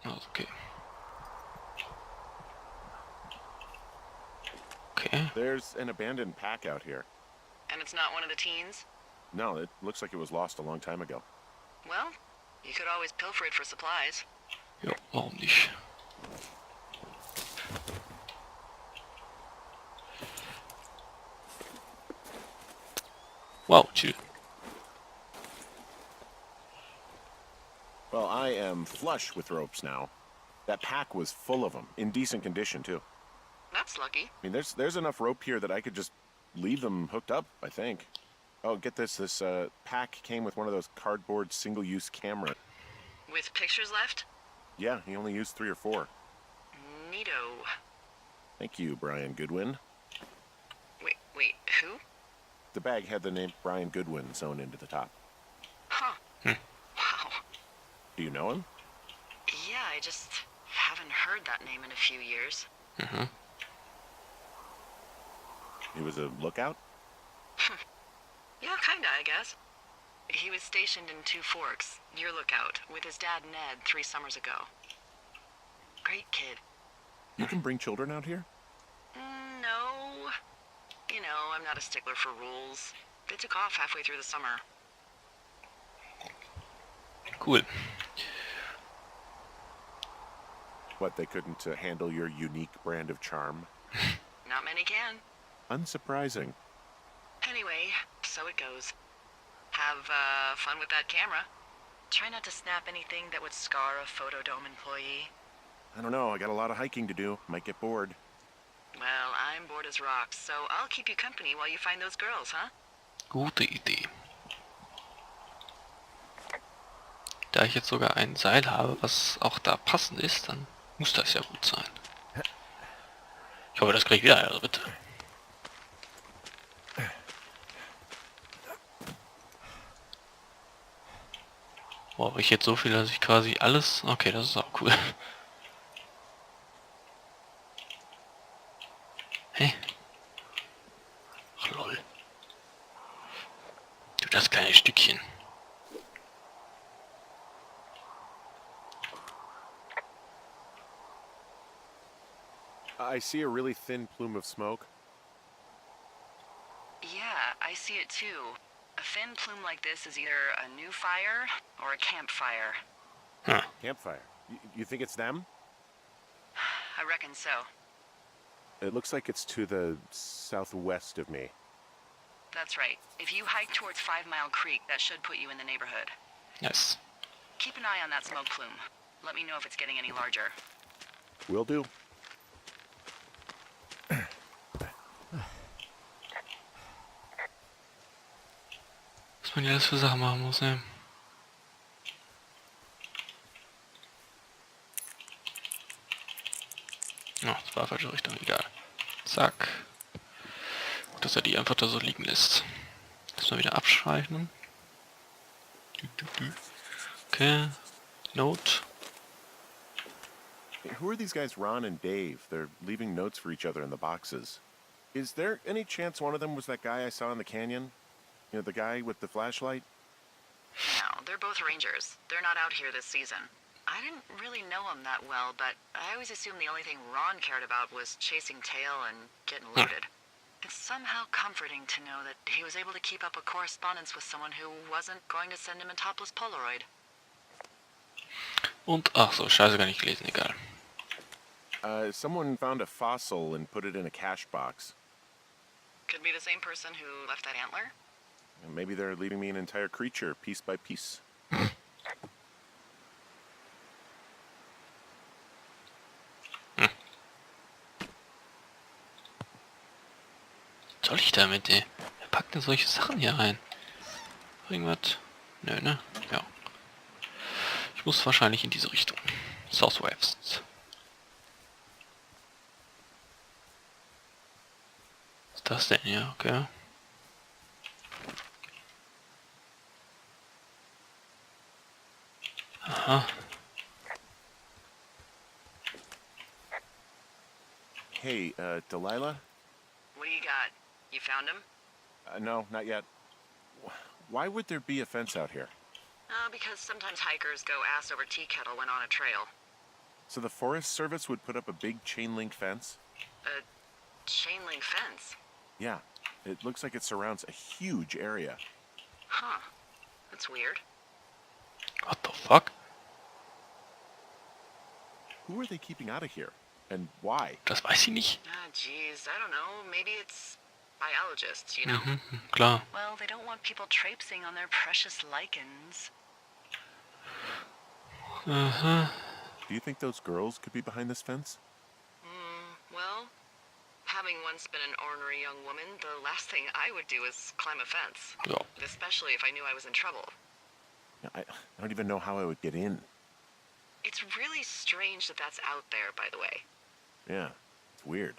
Okay. Okay. There's an abandoned pack out here. And it's not one of the teens? No, it looks like it was lost a long time ago. Well, you could always pilfer it for supplies. Ja, warum nicht? Wow, chill. Well, I am flush with ropes now. That pack was full of them, in decent condition too. That's lucky. I mean, there's enough rope here that I could just leave them hooked up, I think. Oh, get this. This pack came with one of those cardboard single-use cameras. With pictures left? Yeah, he only used 3 or 4. Neato. Thank you, Brian Goodwin. Wait, who? The bag had the name Brian Goodwin sewn into the top. Huh. Wow. Do you know him? Yeah, I just haven't heard that name in a few years. Mhm. He was a lookout? Yeah, kinda, I guess. He was stationed in Two Forks, your lookout, with his dad Ned 3 summers ago. Great kid. You can bring children out here? No. You know, I'm not a stickler for rules. They took off halfway through the summer. Cool. What, they couldn't handle your unique brand of charm? Not many can. Unsurprising. Anyway, so it goes. Have fun with that camera. Try not to snap anything that would scar a Photodome employee. I don't know, I got a lot of hiking to do. Might get bored. Well, I'm bored as rocks, so I'll keep you company while you find those girls, huh? Gute Idee. Da ich jetzt sogar ein Seil habe, was auch da passend ist, dann muss das ja gut sein. Ich hoffe, das kriege ich wieder, also bitte. Boah, ich jetzt so viel, dass ich quasi alles... Okay, das ist auch cool. Hey. Ach, lol. Du, das kleine Stückchen. I see a really thin plume of smoke. Yeah, I see it too. A thin plume like this is either a new fire or a campfire. Huh. Campfire. You think it's them? I reckon so. It looks like it's to the southwest of me. That's right. If you hike towards 5 Mile Creek, that should put you in the neighborhood. Yes. Keep an eye on that smoke plume. Let me know if it's getting any larger. Will do. Was man hier alles für Sachen machen muss, ne? Ja, das war falsche Richtung, egal. Zack. Gut, dass er die einfach da so liegen lässt. Lass mal wieder abschreiben. Okay. Note. Who are these guys, Ron and Dave? They're leaving notes for each other in the boxes. Is there any chance one of them was that guy I saw in the canyon? You know, the guy with the flashlight? No, they're both rangers. They're not out here this season. I didn't really know him that well, but I always assumed the only thing Ron cared about was chasing tail and getting looted. It's somehow comforting to know that he was able to keep up a correspondence with someone who wasn't going to send him a topless Polaroid. Und, ach so, scheiße, gar nicht gelesen, egal. Someone found a fossil and put it in a cash box. Could be the same person who left that antler. And maybe they're leaving me an entire creature, piece by piece. Was soll ich damit, ey? Wer packt denn solche Sachen hier rein? Irgendwas? Nö, ne? Ja. Ich muss wahrscheinlich in diese Richtung. Southwest. Was ist das denn hier? Okay. Aha. Hey, Delilah? What do you got? You found him? No, not yet. Why would there be a fence out here? Because sometimes hikers go ass over tea kettle when on a trail. So the Forest Service would put up a big chain link fence? A chain link fence? Yeah. It looks like it surrounds a huge area. Huh. That's weird. What the fuck? Who are they keeping out of here? And why? Das weiß ich nicht. Ah, geez, I don't know. Maybe it's biologists, you know? Klar. Well, they don't want people traipsing on their precious lichens. Aha. Do you think those girls could be behind this fence? Well, having once been an ornery young woman, the last thing I would do is climb a fence. Ja. Especially if I knew I was in trouble. I don't even know how I would get in. It's really strange that that's out there, by the way. Yeah, it's weird.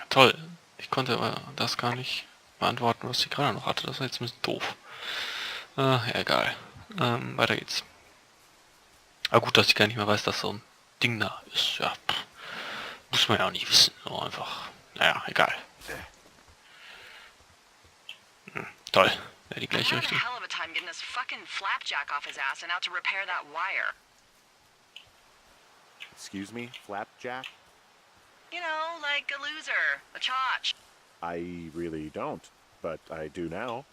Toll. Ich konnte aber das gar nicht beantworten, was sie gerade noch hatte. Das war jetzt ein bisschen doof. Ja, egal. Weiter geht's. Aber gut, dass ich gar nicht mehr weiß, dass so ein Ding da ist. Ja, muss man ja auch nicht wissen. So einfach. Naja, egal. Toll. Ja, die gleiche Richtung. hell of a time getting this fucking flapjack off his ass and out to repair that wire. Excuse me, Flapjack? You know, like a loser, a chotch. I really don't, but I do now.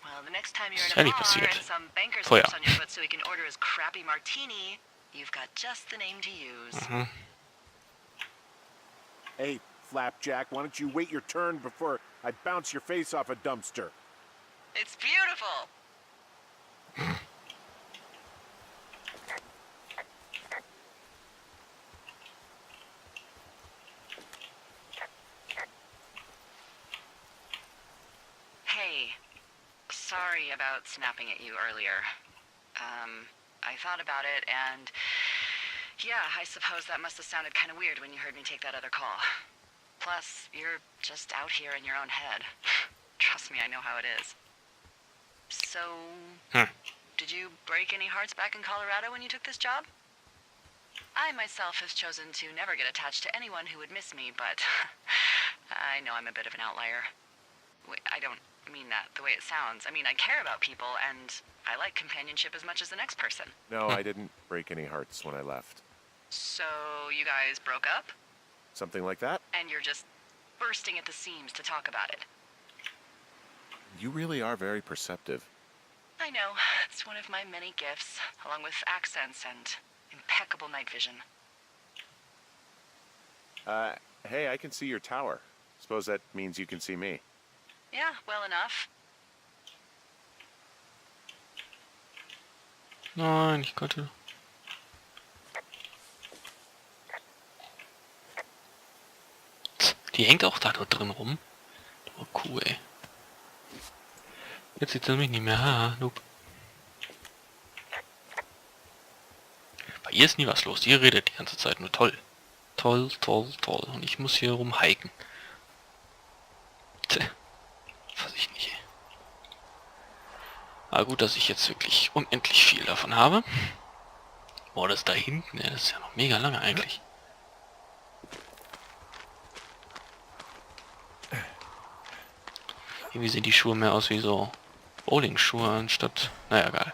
Well, the next time you're Ist in ja a nicht bar passiert. and some banker Vorher. slips on your foot so he can order his crappy martini, you've got just the name to use. Hey, Flapjack, why don't you wait your turn before I bounce your face off a dumpster? It's beautiful. Hey, sorry about snapping at you earlier. I thought about it and yeah, I suppose that must have sounded kind of weird when you heard me take that other call. Plus, you're just out here in your own head. Trust me, I know how it is. So, did you break any hearts back in Colorado when you took this job? I myself have chosen to never get attached to anyone who would miss me, but I know I'm a bit of an outlier. I don't mean that the way it sounds. I mean, I care about people, and I like companionship as much as the next person. No, I didn't break any hearts when I left. So, you guys broke up? Something like that? And you're just bursting at the seams to talk about it. You really are very perceptive. I know. It's one of my many gifts, along with accents and impeccable night vision. Hey, I can see your tower. Suppose that means you can see me. Yeah, well enough. Nein, ich konnte... Die hängt auch da nur drin rum. Oh, cool, ey. Jetzt sieht sie mich nicht mehr. Haha, nope. Bei ihr ist nie was los. Die redet die ganze Zeit nur toll. Toll, toll, toll. Und ich muss hier rumhiken. Tja. Weiß ich nicht, ey. Aber gut, dass ich jetzt wirklich unendlich viel davon habe. Boah, das da hinten, ey, das ist ja noch mega lange eigentlich. Irgendwie sehen die Schuhe mehr aus wie so Bowling-Schuhe anstatt... Naja, egal.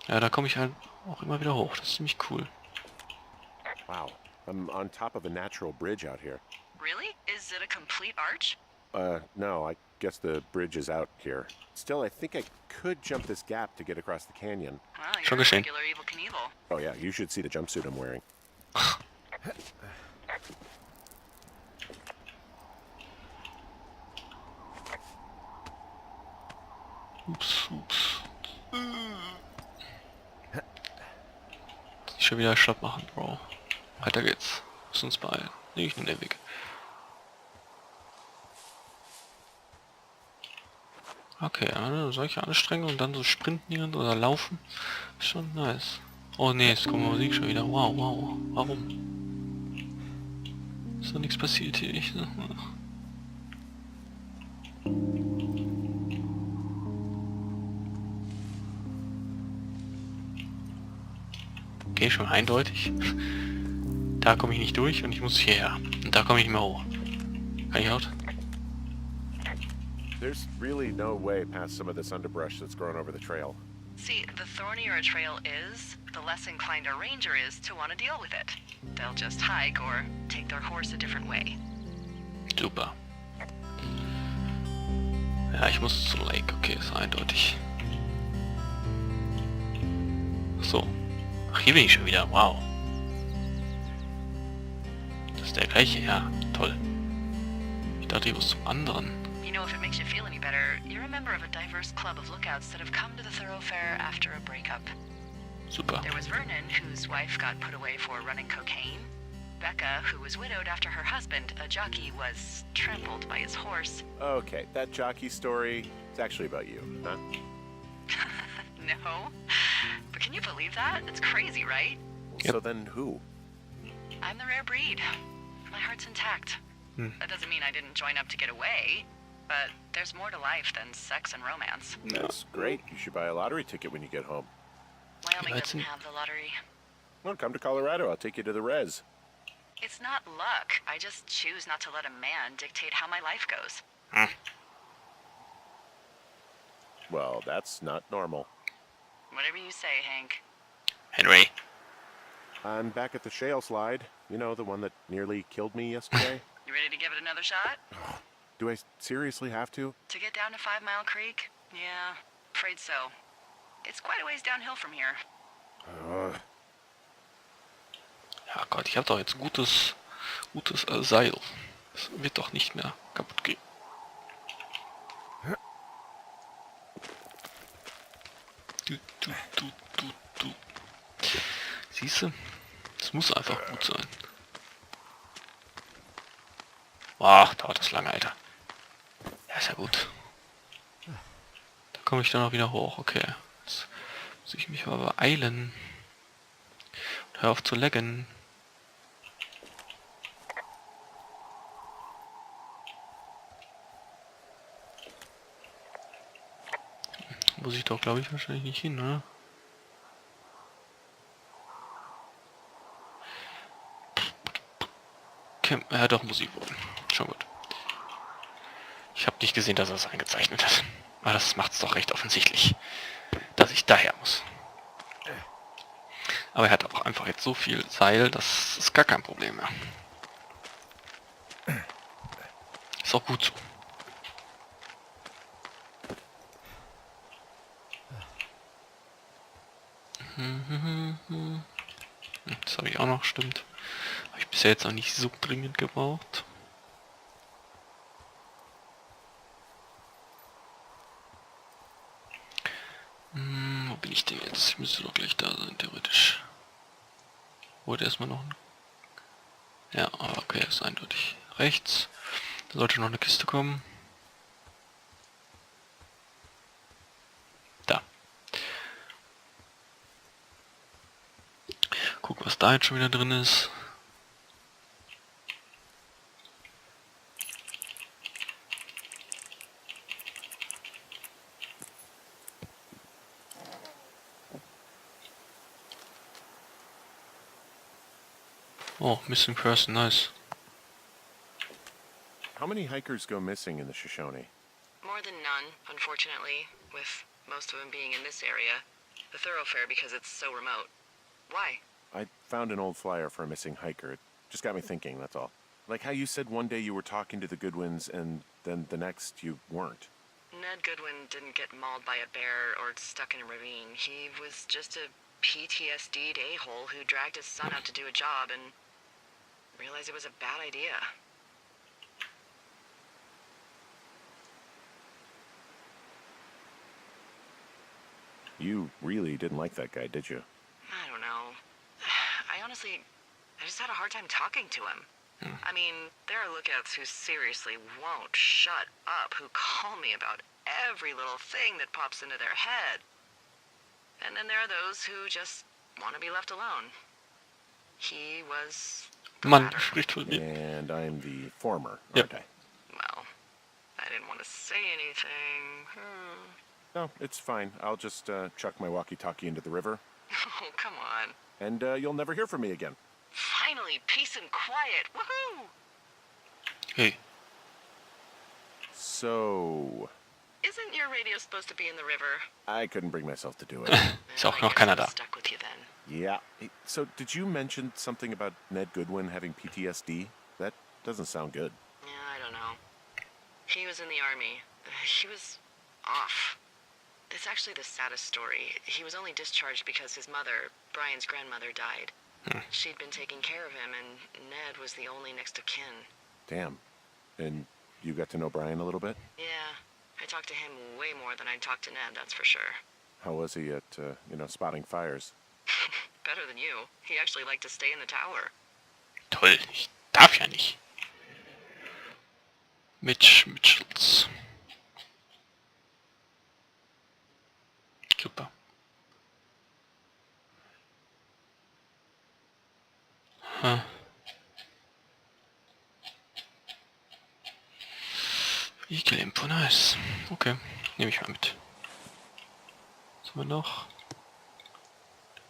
Ja, da komme ich halt auch immer wieder hoch. Das ist ziemlich cool. Wow, I'm on top of a natural bridge out here. Really? Is it a complete arch? No, I guess the bridge is out here. Still, I think I could jump this gap to get across the canyon. Well, Schon you're a geschehen. regular Evel Knievel. Oh yeah, you should see the jumpsuit I'm wearing. Ups, ups. Ich schon wieder Stopp machen, Bro. Weiter geht's. Lass uns beeilen. Nee, ich nehme den Weg. Okay, solche Anstrengungen und dann so sprinten oder laufen. Ist schon nice. Oh nee, es kommt Musik schon wieder. Wow, wow. Warum? Ist doch nichts passiert hier. Okay, schon eindeutig. Da komme ich nicht durch und ich muss hierher. Und da komme ich nicht mehr hoch. Kann ich out? There's really no way past some of this underbrush that's grown over the trail. See, the thornier a trail is, the less inclined a ranger is to want to deal with it. They'll just hike or take their horse a different way. Super. Ja, ich muss zum Lake. Okay, ist eindeutig. Ach so. Ach, hier bin ich schon wieder. Wow. Das ist der gleiche. Ja, toll. Ich dachte, ich muss zum anderen. You know, if it makes you feel any better, you're a member of a diverse club of lookouts that have come to the thoroughfare after a breakup. Super. There was Vernon, whose wife got put away for running cocaine. Becca, who was widowed after her husband, a jockey, was trampled by his horse. Okay, that jockey story is actually about you, huh? No. But can you believe that? It's crazy, right? Yep. So then who? I'm the rare breed. My heart's intact. That doesn't mean I didn't join up to get away, but there's more to life than sex and romance. That's great. You should buy a lottery ticket when you get home. Wyoming That's doesn't an- have the lottery. Well, come to Colorado. I'll take you to the res. It's not luck. I just choose not to let a man dictate how my life goes. Well, that's not normal. Whatever you say, Hank. Henry. I'm back at the shale slide. You know, the one that nearly killed me yesterday. You ready to give it another shot? Do I seriously have to? To get down to 5 Mile Creek? Yeah, afraid so. It's quite a ways downhill from here. Ja Gott, ich habe doch jetzt gutes Seil. Das wird doch nicht mehr kaputt gehen. Du. Siehste? Das muss einfach gut sein. Ach, dauert das lange, Alter. Ja, ist ja gut. Da komme ich dann auch wieder hoch. Okay. Jetzt muss ich mich aber beeilen. Und hör auf zu laggen. Muss ich doch, glaube ich, wahrscheinlich nicht hin, oder? Okay, ja doch, muss ich wohl. Schon gut. Ich habe nicht gesehen, dass er es eingezeichnet hat. Aber das macht es doch recht offensichtlich, dass ich daher muss. Aber er hat auch einfach jetzt so viel Seil, das ist gar kein Problem mehr. Ist auch gut so. Das habe ich auch noch, stimmt. Habe ich bisher jetzt noch nicht so dringend gebraucht. Wo bin ich denn jetzt? Ich müsste doch gleich da sein, theoretisch. Wurde erstmal noch ein... Ja, aber okay, ist eindeutig rechts. Da sollte noch eine Kiste kommen. Da. Gucken, was da jetzt schon wieder drin ist. Oh, missing person, nice. How many hikers go missing in the Shoshone? More than none, unfortunately, with most of them being in this area. The thoroughfare because it's so remote. Why? I found an old flyer for a missing hiker. It just got me thinking, that's all. Like how you said one day you were talking to the Goodwins and then the next you weren't. Ned Goodwin didn't get mauled by a bear or stuck in a ravine. He was just a PTSD'd a-hole who dragged his son out to do a job and realized it was a bad idea. You really didn't like that guy, did you? I don't know. I just had a hard time talking to him. I mean, there are lookouts who seriously won't shut up, who call me about every little thing that pops into their head. And then there are those who just want to be left alone. He was the Mann, latter. spricht von mir. And I'm the former, Yep. aren't I? Well, I didn't want to say anything. No, it's fine. I'll just chuck my walkie-talkie into the river, Oh, come on. and you'll never hear from me again. Finally, peace and quiet. Woohoo! Hey, So, Isn't your radio supposed to be in the river? I couldn't bring myself to do it. Ist auch I noch guess keiner I'm da. stuck with you then. Yeah. So, did you mention something about Ned Goodwin having PTSD? That doesn't sound good. Yeah, I don't know. He was in the army. He was off. It's actually the saddest story. He was only discharged because his mother, Brian's grandmother, died. She'd been taking care of him, and Ned was the only next of kin. Damn. And you got to know Brian a little bit? Yeah, I talked to him way more than I'd talked to Ned, that's for sure. How was he at, spotting fires? Better than you. He actually liked to stay in the tower. Toll, ich darf ja nicht. Mitchels. Super. Vehikel-Info, nice. Okay, nehme ich mal mit. Was haben wir noch?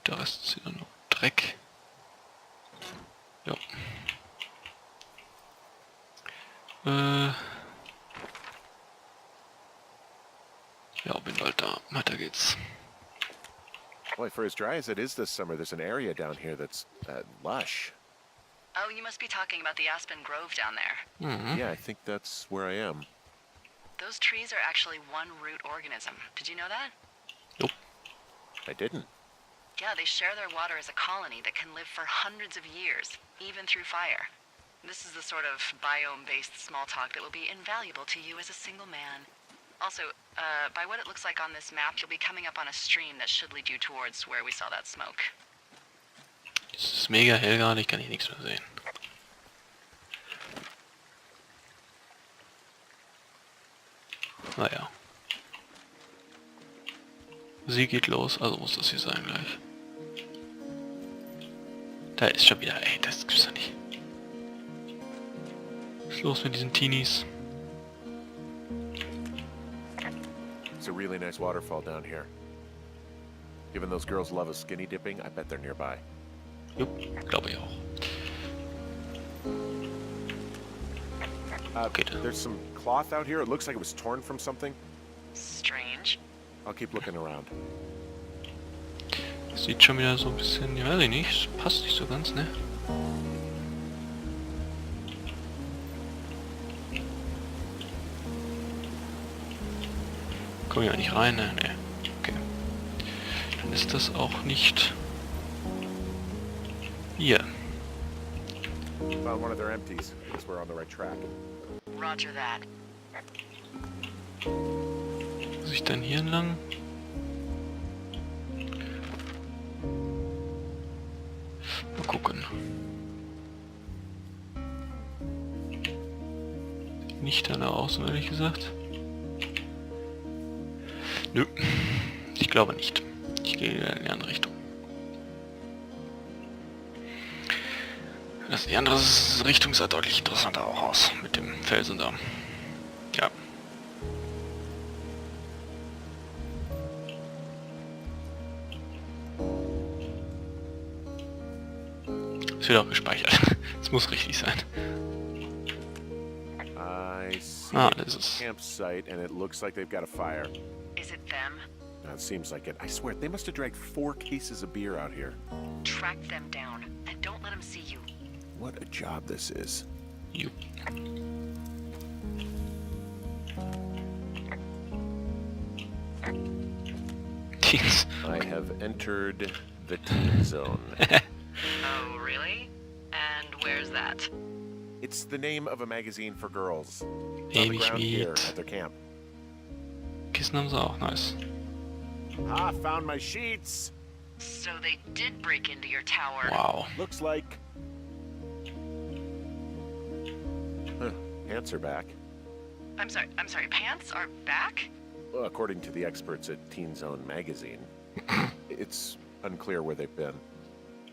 Der Rest ist wieder nur Dreck. Ja. Ja, bin bald da. Weiter geht's. Boy, for as dry as it is this summer, there's an area down here that's lush. Oh, you must be talking about the Aspen Grove down there. Mhm. Yeah, I think that's where I am. Those trees are actually one root organism. Did you know that? Nope. I didn't. Yeah, they share their water as a colony that can live for hundreds of years, even through fire. This is the sort of biome-based small talk that will be invaluable to you as a single man. Also, by what it looks like on this map, you'll be coming up on a stream that should lead you towards where we saw that smoke. Es ist mega hell gerade, ich kann hier nichts mehr sehen. Naja. Sie geht los, also muss das hier sein gleich. Da ist schon wieder, ey, das gibt's doch nicht. Was ist los mit diesen Teenies? It's a really nice waterfall down here. Given those girls love a skinny dipping, I bet they're nearby. Jupp, glaube ich auch. Okay, dann. There's some cloth out here. It looks like it was torn from something. Strange. I'll keep looking around. Sieht schon wieder so ein bisschen, ja, weiß ich nicht, passt nicht so ganz, ne? Komm ich ja nicht rein, ne? Ne. Okay. Dann ist das auch nicht hier. Found one of their empties. Guess we're on the right track. Roger that. Muss ich dann hier entlang? Mal gucken. Nicht danach aus, ehrlich gesagt. Nö. Ich glaube nicht. Ich gehe in die andere Richtung. Die andere Richtung sah deutlich interessanter auch aus. Mit dem Felsen da. Ja. Es wird auch gespeichert. Es muss richtig sein. I see Ah, a das ist... campsite, and it looks like they've got a fire. Is it them? That seems like it. I swear, they must have dragged 4 cases of beer out here. Track them down, and don't let them see you. What a job this is. Jupp. Teens. I have entered the teen zone. Oh, really? And where's that? It's the name of a magazine for girls. It's on Nehme the ich ground here mit. at their camp. Kissen haben sie auch, nice. Ah, found my sheets. So they did break into your tower. Wow. Looks like... Huh, pants are back. I'm sorry, pants are back? Well, according to the experts at Teen Zone magazine. It's unclear where they've been.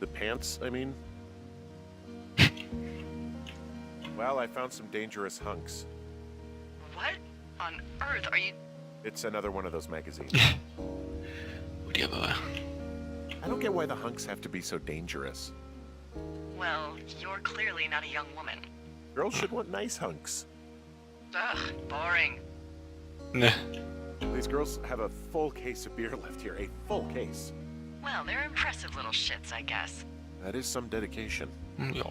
The pants, I mean? Well, I found some dangerous hunks. What on earth are you... It's another one of those magazines. Gut, aber... I don't get why the hunks have to be so dangerous. Well, you're clearly not a young woman. Girls should want nice hunks. Ugh, boring. Ne. These girls have a full case of beer left here. A full case. Well, they're impressive little shits, I guess. That is some dedication. Ja.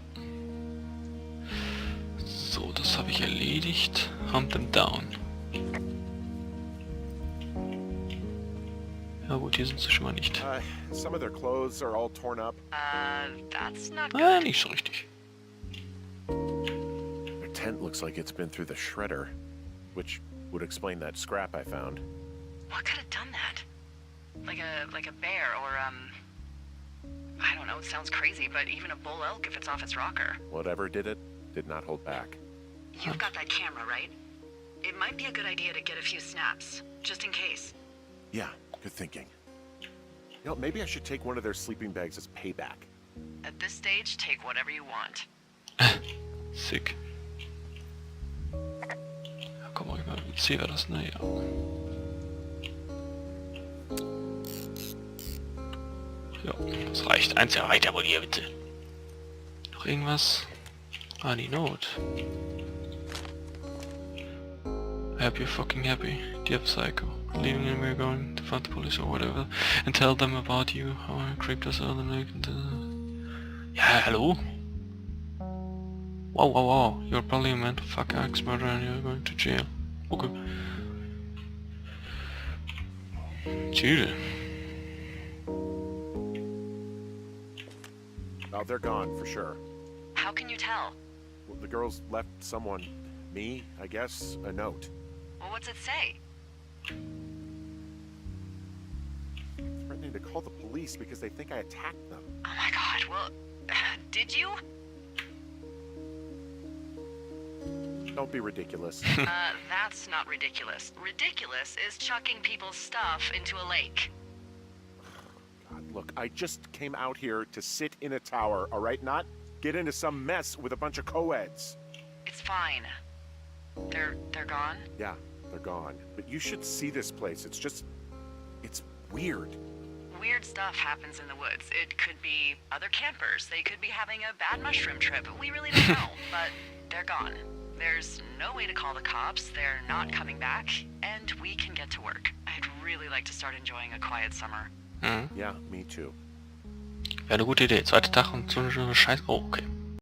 So, das habe ich erledigt. Hunt them down. Ja gut, hier sind sie schon mal nicht. Some of their clothes are all torn up. That's not Ah, good. nicht so richtig. Their tent looks like it's been through the shredder, which would explain that scrap I found. What could have done that? Like a bear or, I don't know, it sounds crazy, but even a bull elk if it's off its rocker. Whatever did it, did not hold back. You've got that camera, right? It might be a good idea to get a few snaps, just in case. Yeah, good thinking. You know, maybe I should take one of their sleeping bags as payback. At this stage, take whatever you want. Sick. Ja, komm mal, ich sehe das, ne? Ja. Ja, das reicht. Eins ja weiter wohl hier, bitte. Noch irgendwas? Ah, die Note. I hope you're fucking happy, dear psycho. Leaving and we're going to find the police or whatever and tell them about you, how I creeped us out and Ja, hallo? Wow, wow, wow. You're probably a mental fuck axe murderer and you're going to jail. Okay. Chill. Oh, they're gone for sure. How can you tell? Well, the girls left someone, me, I guess, a note. Well, what's it say? Threatening to call the police because they think I attacked them. Oh my god, well, did you? Don't be ridiculous. That's not ridiculous. Ridiculous is chucking people's stuff into a lake. God, look, I just came out here to sit in a tower, all right? Not get into some mess with a bunch of co-eds. It's fine. They're gone? Yeah, they're gone. But you should see this place. It's weird. Weird stuff happens in the woods. It could be other campers. They could be having a bad mushroom trip. We really don't know, but they're gone. There's no way to call the cops. They're not coming back, and we can get to work. I'd really like to start enjoying a quiet summer. Mhm. Yeah, me too. Wäre eine gute Idee. Zweiter Tag und so eine Scheiß... Oh, okay.